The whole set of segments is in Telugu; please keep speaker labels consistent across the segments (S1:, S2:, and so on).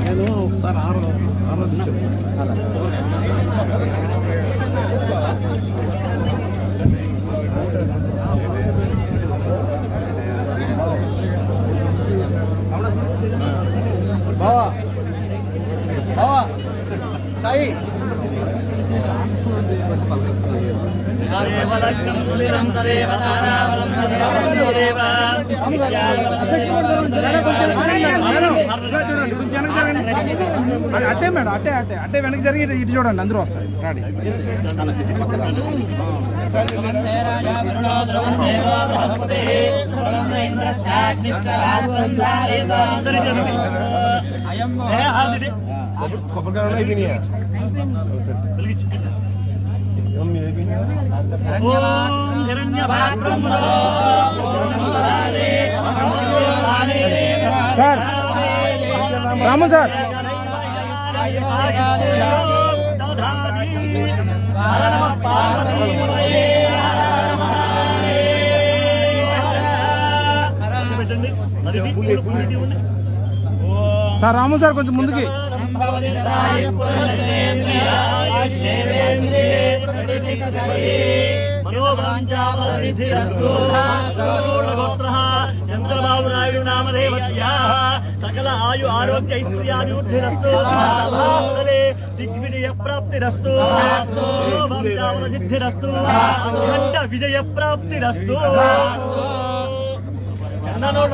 S1: నేను ఒకసారి ఆరోధించాను బావా బావా సాయి
S2: అట్టే మేడం అట్టే అట్టే అట్టే వెనక్కి జరిగి ఇటు చూడండి అందరూ వస్తారు రాడి కొబ్బరికాయలు అయిపోయినాయా సార్ రాము సార్ సార్ రాము సార్ కొంచెం ముందుకి
S3: చంద్రబాబు నాయుడు నామదేవత్యా సకల ఆయు ఆరోగ్య ఐశ్వర్యాభివృద్ధిరస్తు దిగ్విజయ ప్రాప్తిరస్తు సిద్ధిరస్తు ఖండ విజయ ప్రాప్తిరస్తు చందనోడ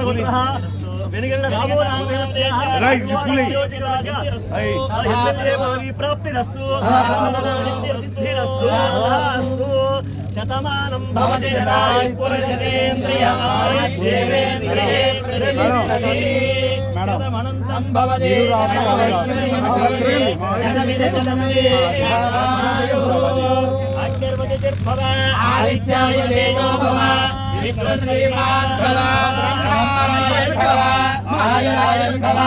S3: వెనుగండ రామో ప్రాప్తిరస్తు సిద్ధిరస్తు శతమానం భవతి శతమనంతం భవతి అగ్నిర్వతిర్భవ ఆదిత్యాయ తేజో భవ విశ్వశ్రీమాన్ భవ బ్రహ్మణ్యర్ భవ మహాయరాయర్ భవ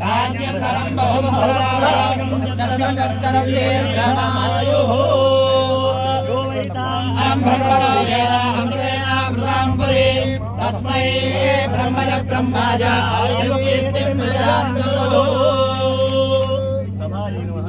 S3: రాజ్యకరం బహుమహోరాగం సదసంగర్సరవ్యేర్గమాయుః తస్మై బ్రహ్మయ బ్రహ్మాయ ఆయుర్కీర్తిం ప్రజాంతసో సభాయే నమః.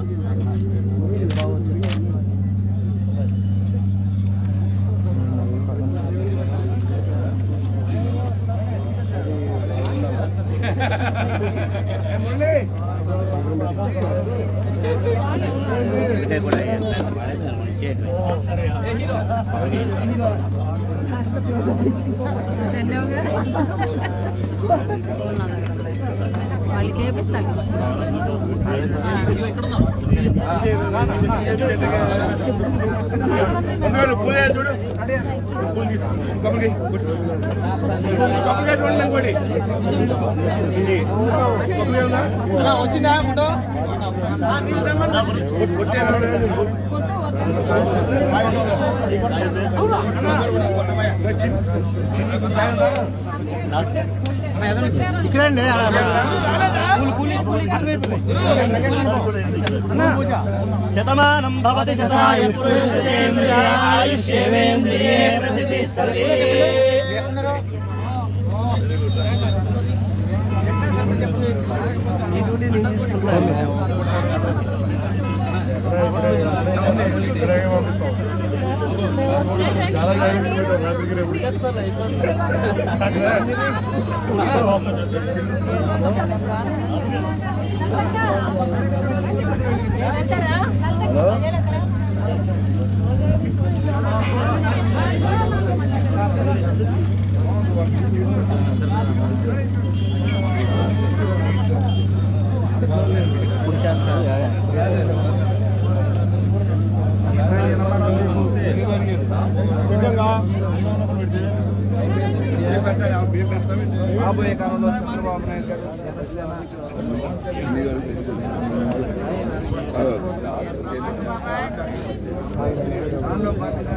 S4: వాళ్ళకి ఏపిస్తారు
S2: వచ్చిందా ఫోటో
S1: ఇక్కడండి
S3: శతమానం భవతి శతాయు పురుషేంద్రియాయుష్యేంద్రియే ప్రతిష్టతి.
S1: ఈ డ్యూటీ నేను తీసుకుంటాను రాబోయే కాలంలో చంద్రబాబు నాయుడు గారు దానిలో భాగంగా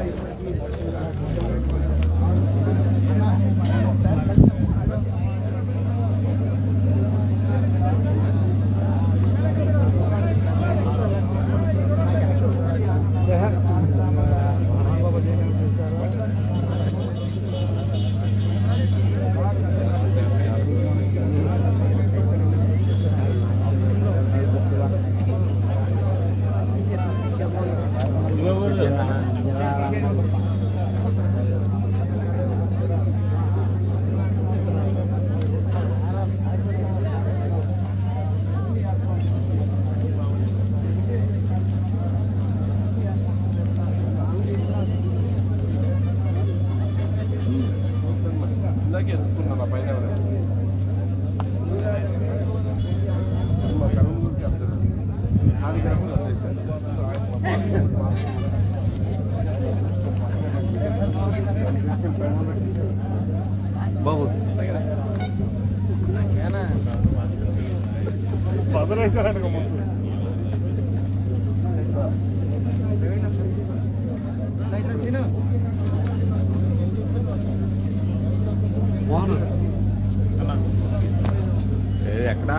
S5: ఎక్కడా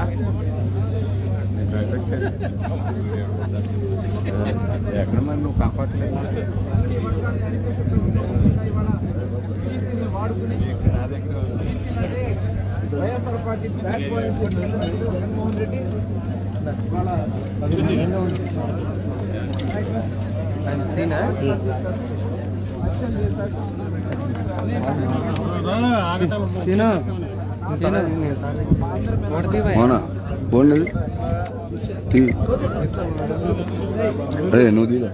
S5: ఎక్కడ మరి నువ్వు కాపాడలేదు
S1: YSR party back point Jaganmohan Reddy
S5: అవునా ఫోన్ అరే నువ్వు తీరా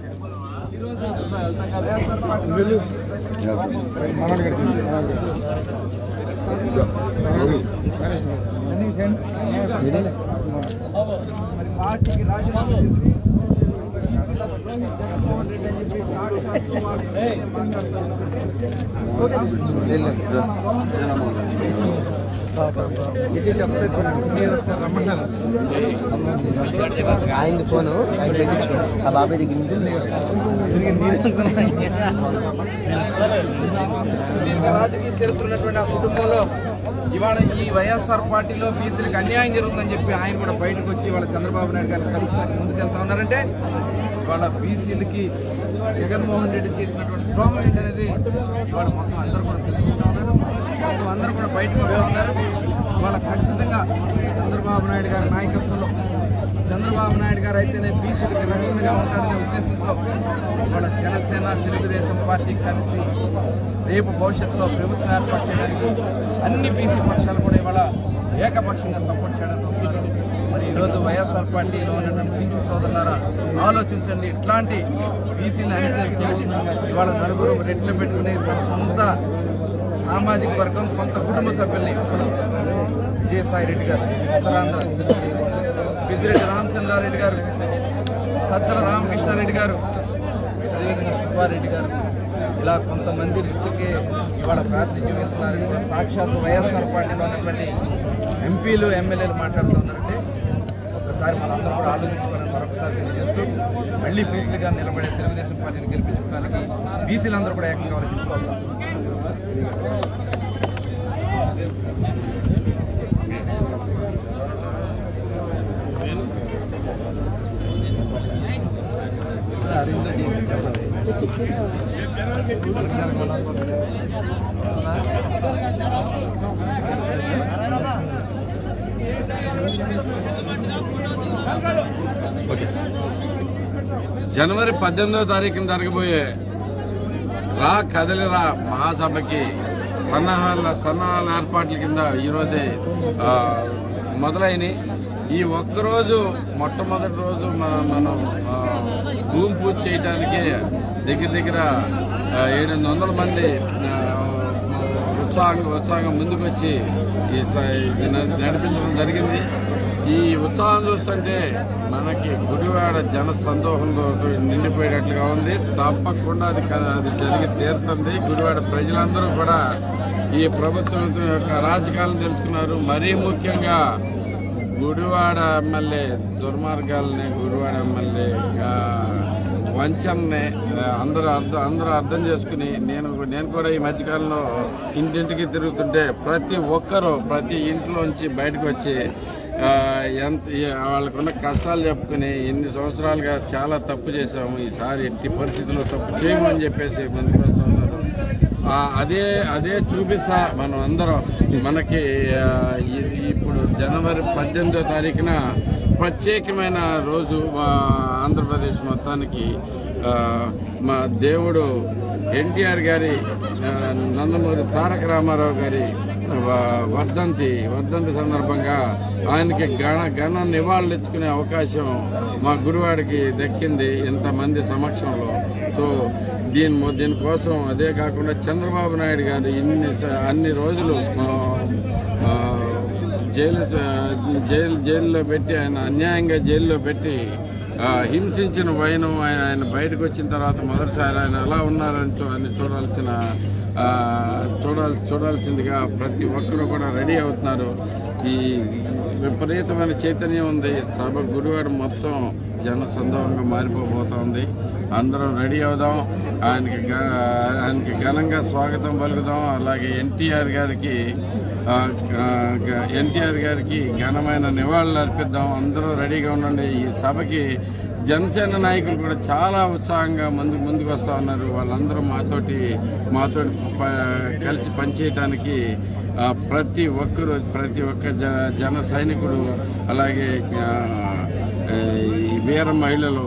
S1: మరి పార్టీకి రాజీనామా చేసి జగన్మోహన్ రెడ్డి అని చెప్పి
S6: ఆయన ఫోను ఆయన పెట్టించు ఆ బాబాయ్
S1: రాజకీయ చరిత్ర ఉన్నటువంటి ఆ కుటుంబంలో ఇవాళ ఈ వైఎస్ఆర్ పార్టీలో బీసీలకు అన్యాయం జరుగుతుందని చెప్పి ఆయన కూడా బయటకు వచ్చి వాళ్ళ చంద్రబాబు నాయుడు గారిని కలుస్తానికి ముందుకెళ్తా ఉన్నారంటే ఇవాళ బీసీలకి జగన్మోహన్ రెడ్డి చేసినటువంటి ద్రోహం ఏంటనేది ఇవాళ మొత్తం అందరూ కూడా తెలుసుకుంటా ఉన్నారు. మొత్తం అందరూ కూడా బయటకు వస్తూ ఉన్నారు. ఇవాళ ఖచ్చితంగా చంద్రబాబు నాయుడు గారి నాయకత్వంలో చంద్రబాబు నాయుడు గారు అయితేనే బీసీలకి రక్షణగా ఉంటారనే ఉద్దేశంతో ఇవాళ జనసేన తెలుగుదేశం పార్టీ కలిసి రేపు భవిష్యత్తులో ప్రభుత్వం ఏర్పాటు చేయడానికి అన్ని బీసీ పక్షాలు కూడా ఇవాళ ఏకపక్షంగా సపోర్ట్ చేయడం వస్తున్నారు. మరి ఈరోజు వైఎస్ఆర్ పార్టీలో ఉన్నటువంటి బీసీ సోదరులారా ఆలోచించండి. ఇట్లాంటి బీసీలను అణిచేస్తూ ఇవాళ నలుగురు రెట్లు పెట్టుకుని తన సొంత సామాజిక వర్గం సొంత కుటుంబ సభ్యుల్ని విజయసాయి రెడ్డి గారు ఉత్తరాంధ్ర, పెద్దిరెడ్డి రామచంద్రారెడ్డి గారు, సజ్జల రామకృష్ణారెడ్డి గారు, అదేవిధంగా సుబ్బారెడ్డి గారు, ఇలా కొంతమంది లిస్టుకే ఇవాళ ప్రాతినిధ్యం ఇస్తున్నారని కూడా సాక్షాత్తు వైఎస్ఆర్ పార్టీలో ఉన్నటువంటి ఎంపీలు ఎమ్మెల్యేలు మాట్లాడుతూ ఉన్నారంటే ఒకసారి మనందరం కూడా ఆలోచించుకోవాలని మరొకసారి తెలియజేస్తూ మళ్ళీ బీసీలుగా నిలబడే తెలుగుదేశం పార్టీని గెలిపించుకోవడానికి బీసీలందరూ కూడా ఏకంగా వాళ్ళని చెప్పుకోవాలి.
S5: జనవరి 18వ తారీఖున జరగబోయే రా కదలిరా మహాసభకి సన్నాహాల ఏర్పాట్ల కింద ఈరోజే మొదలైనవి. ఈ ఒక్కరోజు మొట్టమొదటి రోజు మనం భూమి పూజ చేయడానికి దగ్గర 700 మంది ఉత్సాహంగా ముందుకొచ్చి నడిపించడం జరిగింది. ఈ ఉత్సాహం చూస్తుంటే మనకి గుడివాడ జన సందోహంతో నిండిపోయేటట్లుగా ఉంది. తప్పకుండా అది జరిగి తీరుతుంది. గుడివాడ ప్రజలందరూ కూడా ఈ ప్రభుత్వం యొక్క రాజకీయాలను తెలుసుకున్నారు. మరీ ముఖ్యంగా గుడివాడ ఎమ్మెల్యే దుర్మార్గాలని, గుడివాడ ఎమ్మెల్యే వంచనని అందరూ అర్థం చేసుకుని నేను కూడా ఈ మధ్యకాలంలో ఇంటింటికి తిరుగుతుంటే ప్రతి ఒక్కరూ ప్రతి ఇంట్లోంచి బయటకు వచ్చి వాళ్ళకున్న కష్టాలు చెప్పుకుని ఎన్ని సంవత్సరాలుగా చాలా తప్పు చేశాము, ఈసారి ఎట్టి పరిస్థితుల్లో తప్పు చేయమని చెప్పేసి ముందుకు వస్తూ ఉన్నారు. అదే చూపిస్తా మనం అందరం. మనకి ఇప్పుడు జనవరి 18వ తారీఖున ప్రత్యేకమైన రోజు ఆంధ్రప్రదేశ్ మొత్తానికి. మా దేవుడు ఎన్టీఆర్ గారి నందమూరి తారక రామారావు గారి వర్ధంతి సందర్భంగా ఆయనకి ఘన నివాళులు ఇచ్చుకునే అవకాశం మా గుడివాడకి దక్కింది ఇంతమంది సమక్షంలో. సో దీనికోసం అదే కాకుండా చంద్రబాబు నాయుడు గారు అన్ని రోజులు జైల్లో పెట్టి ఆయన అన్యాయంగా జైల్లో పెట్టి హింసించిన వైనం ఆయన బయటకు వచ్చిన తర్వాత మొదటిసారి ఆయన ఎలా ఉన్నారని చూడాల్సిందిగా ప్రతి ఒక్కరూ కూడా రెడీ అవుతున్నారు. ఈ విపరీతమైన చైతన్యం ఉంది. సభ గుడివాడ మొత్తం జన సందోహంగా మారిపోబోతోంది. అందరం రెడీ అవుదాం, ఆయనకి ఘనంగా స్వాగతం పలుకుదాం. అలాగే ఎన్టీఆర్ గారికి ఘనమైన నివాళులు అర్పిద్దాం. అందరూ రెడీగా ఉండండి. ఈ సభకి జనసేన నాయకులు కూడా చాలా ఉత్సాహంగా ముందుకు వస్తూ ఉన్నారు. వాళ్ళందరూ మాతోటి కలిసి పనిచేయటానికి ప్రతి ఒక్క జన సైనికుడు, అలాగే వీర మహిళలు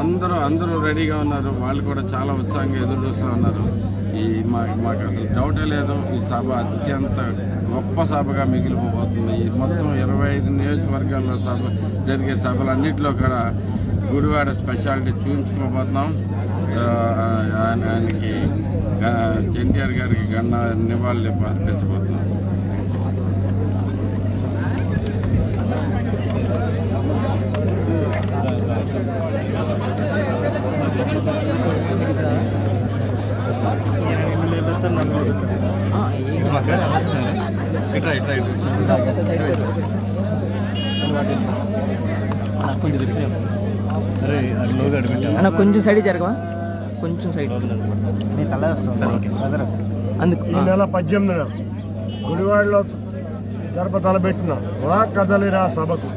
S5: అందరూ రెడీగా ఉన్నారు. వాళ్ళు కూడా చాలా ఉత్సాహంగా ఎదురు చూస్తూ ఉన్నారు. మాకు అసలు డౌటే లేదు, ఈ సభ అత్యంత గొప్ప సభగా మిగిలిపోబోతుంది. ఈ మొత్తం 25 నియోజకవర్గాల్లో జరిగే సభలన్నింటిలో కూడా గుడివాడ స్పెషాలిటీ చూపించుకోబోతున్నాం. ఆయనకి ఎన్టీఆర్ గారికి నివాళులు అర్పించబోతున్నాం.
S7: కొంచెం సైడ్ జరగవా, కొంచెం సైడ్. అందుకు
S8: ఈ నెల 18న గుడివాడలో తలపెట్టిన రా కదలిరా సభకు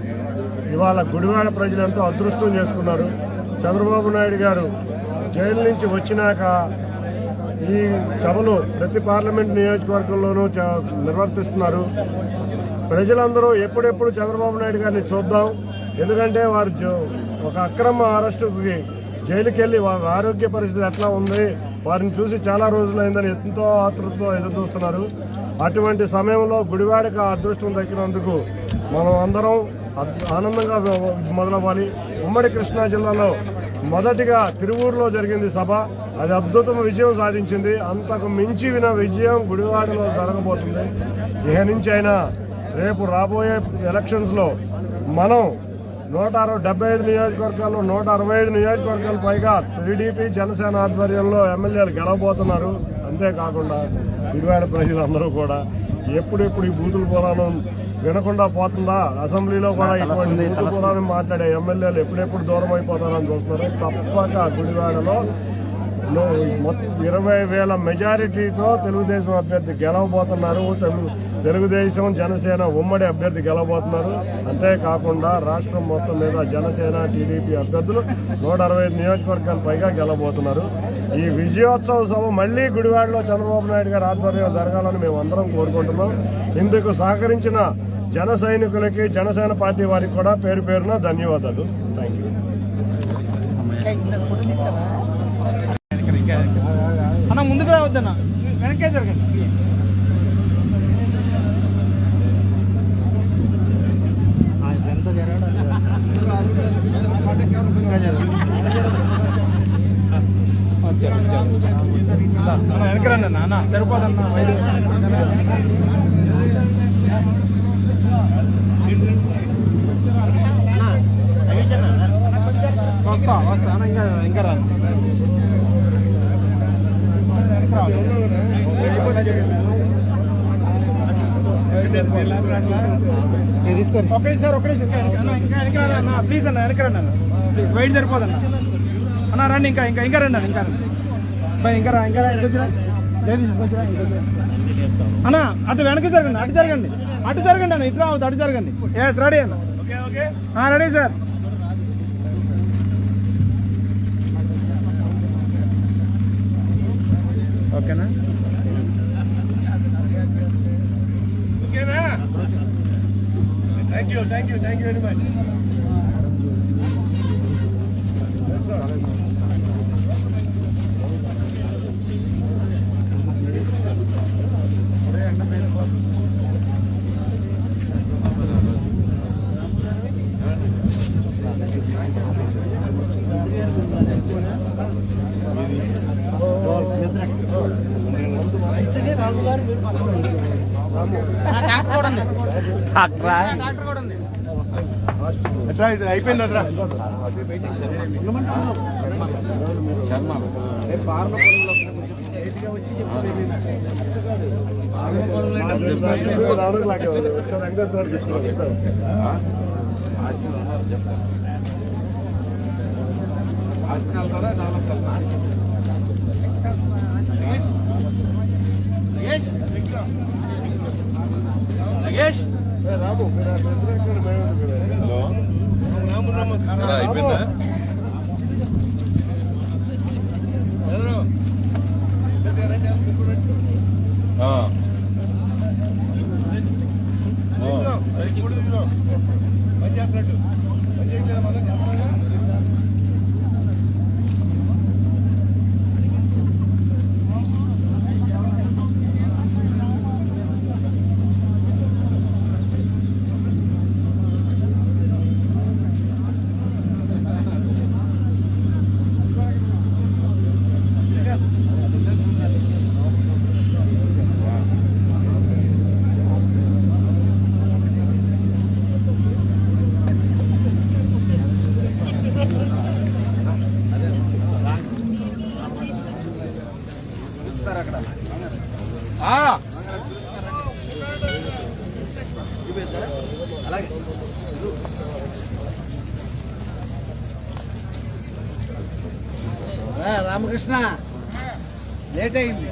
S8: ఇవాళ గుడివాడ ప్రజలంతా అదృష్టం చేసుకున్నారు. చంద్రబాబు నాయుడు గారు జైలు నుంచి వచ్చినాక ఈ సభలు ప్రతి పార్లమెంట్ నియోజకవర్గంలోనూ నిర్వర్తిస్తున్నారు. ప్రజలందరూ ఎప్పుడెప్పుడు చంద్రబాబు నాయుడు గారిని చూద్దాం, ఎందుకంటే వారు ఒక అక్రమ అరెస్టుకి జైలుకి వెళ్ళి వారి ఆరోగ్య పరిస్థితి ఎట్లా ఉంది, వారిని చూసి చాలా రోజులైందని ఎంతో ఆతృతతో ఎదురు చూస్తున్నారు. అటువంటి సమయంలో గుడివాడకి అదృష్టం దక్కినందుకు మనం అందరం ఆనందంగా మొదలవ్వాలి. ఉమ్మడి కృష్ణా జిల్లాలో మొదటిగా తిరువూరులో జరిగింది సభ, అది అద్భుతం విజయం సాధించింది. అంతకు మించి విజయం గుడివాడలో జరగబోతుంది. ఇక నుంచి అయినా రేపు రాబోయే ఎలక్షన్స్లో మనం 175 నియోజకవర్గాల్లో 165 నియోజకవర్గాల పైగా టీడీపీ జనసేన ఆధ్వర్యంలో ఎమ్మెల్యేలు గెలవబోతున్నారు. అంతేకాకుండా గుడివాడ ప్రజలందరూ కూడా ఎప్పుడెప్పుడు ఈ బూతుల పురాణం వినకుండా పోతుందా, అసెంబ్లీలో కూడా ఇటువంటి బూతుల పురాణం మాట్లాడే ఎమ్మెల్యేలు ఎప్పుడెప్పుడు దూరం అయిపోతారని చూస్తున్నారు. తప్పక గుడివాడలో 20,000 మెజారిటీతో తెలుగుదేశం అభ్యర్థి గెలవబోతున్నారు. తెలుగుదేశం జనసేన ఉమ్మడి అభ్యర్థి గెలవబోతున్నారు. అంతేకాకుండా రాష్ట్రం మొత్తం మీద జనసేన టీడీపీ అభ్యర్థులు 165 నియోజకవర్గాల పైగా గెలవబోతున్నారు. ఈ విజయోత్సవ సభ మళ్లీ గుడివాడలో చంద్రబాబు నాయుడు గారి ఆధ్వర్యంలో జరగాలని మేము అందరం కోరుకుంటున్నాం. ఇందుకు సహకరించిన జన సైనికులకి, జనసేన పార్టీ వారికి కూడా పేరు పేరున ధన్యవాదాలు. Thank you.
S2: అన్న ముందుకు రావద్దన్న, వెనకే జరగండి. వెనకరండి అన్న, అన్న సరిపోదన్న. వస్తా అన్న, ఇంకా రాను. ఒకే సార్, ఒకే ఇంకా ప్లీజ్ అన్న, వెనకరండి అన్న, ప్లీజ్. వెయిట్ సరిపోదన్న అన్న, రండి. ఇంకా రండి అన్న, ఇంకా అన్న. అటు వెనక్కి జరగండి, అటు జరగండి అన్న, ఇటు రావద్దు, అటు జరగండి. ఎస్, రెడీ అన్న. Ready sir. ఓకేనా? ఓకేనా? Thank you very much. ఎట్లా అయిపోయింది అట్రా
S1: అలాగే రామకృష్ణ లేట్ అయింది.